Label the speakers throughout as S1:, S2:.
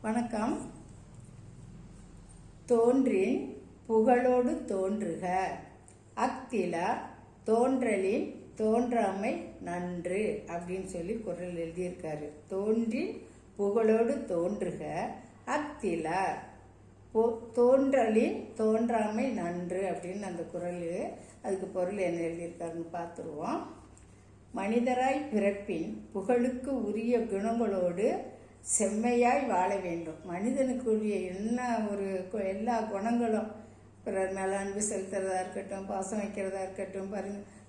S1: வணக்கம். தோன்றின் புகழோடு தோன்றுக, அத்திலா தோன்றலின் தோன்றாமை நன்று அப்படின்னு சொல்லி குறள் எழுதியிருக்காரு. தோன்றின் புகழோடு தோன்றுக, அத்திலா தோன்றலின் தோன்றாமை நன்று அப்படின்னு அந்த குறள். அதுக்கு பொருள் என்ன எழுதியிருக்காருன்னு பார்த்துருவோம். மனிதராய் பிறப்பின் புகழுக்கு உரிய குணங்களோடு செம்மையாய் வாழ வேண்டும். மனிதனுக்குரிய எல்லா குணங்களும், பிறர் மேல அன்பு செலுத்துறதா இருக்கட்டும், பாசம் வைக்கிறதா இருக்கட்டும்,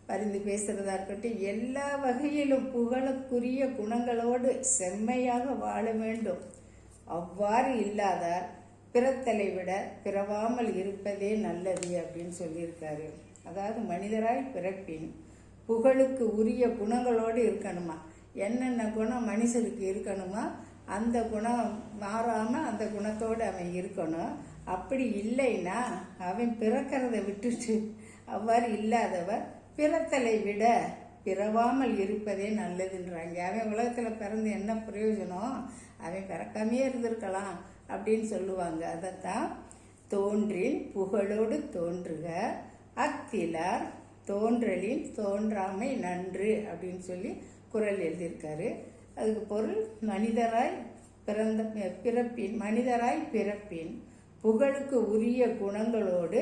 S1: பரிந்து பேசுறதா இருக்கட்டும், எல்லா வகையிலும் புகழுக்குரிய குணங்களோடு செம்மையாக வாழ வேண்டும். அவ்வாறு இல்லாதார் பிறத்தலை விட பிறவாமல் இருப்பதே நல்லது அப்படின்னு சொல்லியிருக்காரு. அதாவது மனிதராய் பிறப்பின் புகழுக்கு உரிய குணங்களோடு இருக்கணுமா. என்னென்ன குணம் மனுஷருக்கு இருக்கணுமா, அந்த குணம் மாறாமல் அந்த குணத்தோடு அவன் இருக்கணும். அப்படி இல்லைன்னா அவன் பிறக்கிறத விட்டுட்டு, அவ்வாறு இல்லாதவர் பிறத்தலை விட பிறவாமல் இருப்பதே நல்லதுன்றாங்க. அவன் உலகத்தில் பிறந்து என்ன பிரயோஜனம், அவன் பிறக்காமையே இருந்திருக்கலாம் அப்படின்னு சொல்லுவாங்க. அதைத்தான் தோன்றின் புகழோடு தோன்றுக, அத்திலார் தோன்றலின் தோன்றாமை நன்று அப்படின்னு சொல்லி குறள் எழுதியிருக்காரு. அதுக்கு பொருள், மனிதராய் பிறப்பின் புகழுக்கு உரிய குணங்களோடு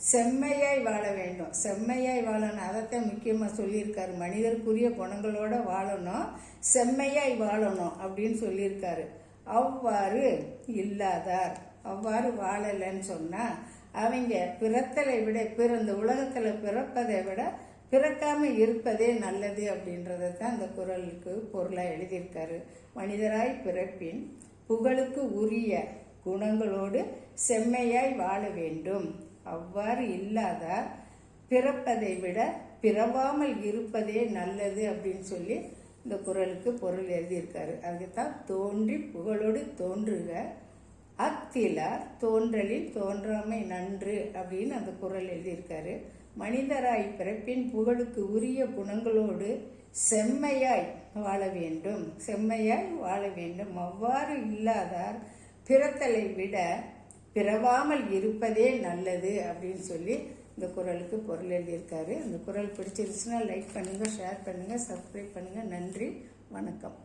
S1: செம்மையாய் வாழ வேண்டும். செம்மையாய் வாழணும், அதைத்தான் முக்கியமாக சொல்லியிருக்காரு. மனிதருக்குரிய குணங்களோட வாழணும், செம்மையாய் வாழணும் அப்படின்னு சொல்லியிருக்காரு. அவ்வாறு இல்லாதார், அவ்வாறு வாழலைன்னு சொன்னால் அவங்க பிறத்தலை விட, இந்த உலகத்தில் பிறப்பதை விட பிறக்காம இருப்பதே நல்லது அப்படின்றத தான் இந்த குறளுக்கு பொருளாக எழுதியிருக்காரு. மனிதராய் பிறப்பின் புகழுக்கு உரிய குணங்களோடு செம்மையாய் வாழ வேண்டும். அவ்வாறு இல்லாதார் பிறப்பதை விட பிறவாமல் இருப்பதே நல்லது அப்படின்னு சொல்லி இந்த குறளுக்கு பொருள் எழுதியிருக்காரு. அதுக்குத்தான் தோன்றி புகழோடு தோன்றுக, அத்திலார் தோன்றலில் தோன்றாமை நன்று அப்படின்னு அந்த குறள் எழுதியிருக்காரு. மனிதராய் பிறப்பின் புகழுக்கு உரிய குணங்களோடு செம்மையாய் வாழ வேண்டும், செம்மையாய் வாழ வேண்டும். அவ்வாறு இல்லாதார் பிறத்தலை விட பிறவாமல் இருப்பதே நல்லது அப்படின்னு சொல்லி இந்த குறளுக்கு பொருள் எழுதியிருக்காரு. இந்த குறள் பிடிச்சிருச்சுன்னா லைக் பண்ணுங்க, ஷேர் பண்ணுங்க, சப்ஸ்கிரைப் பண்ணுங்க. நன்றி, வணக்கம்.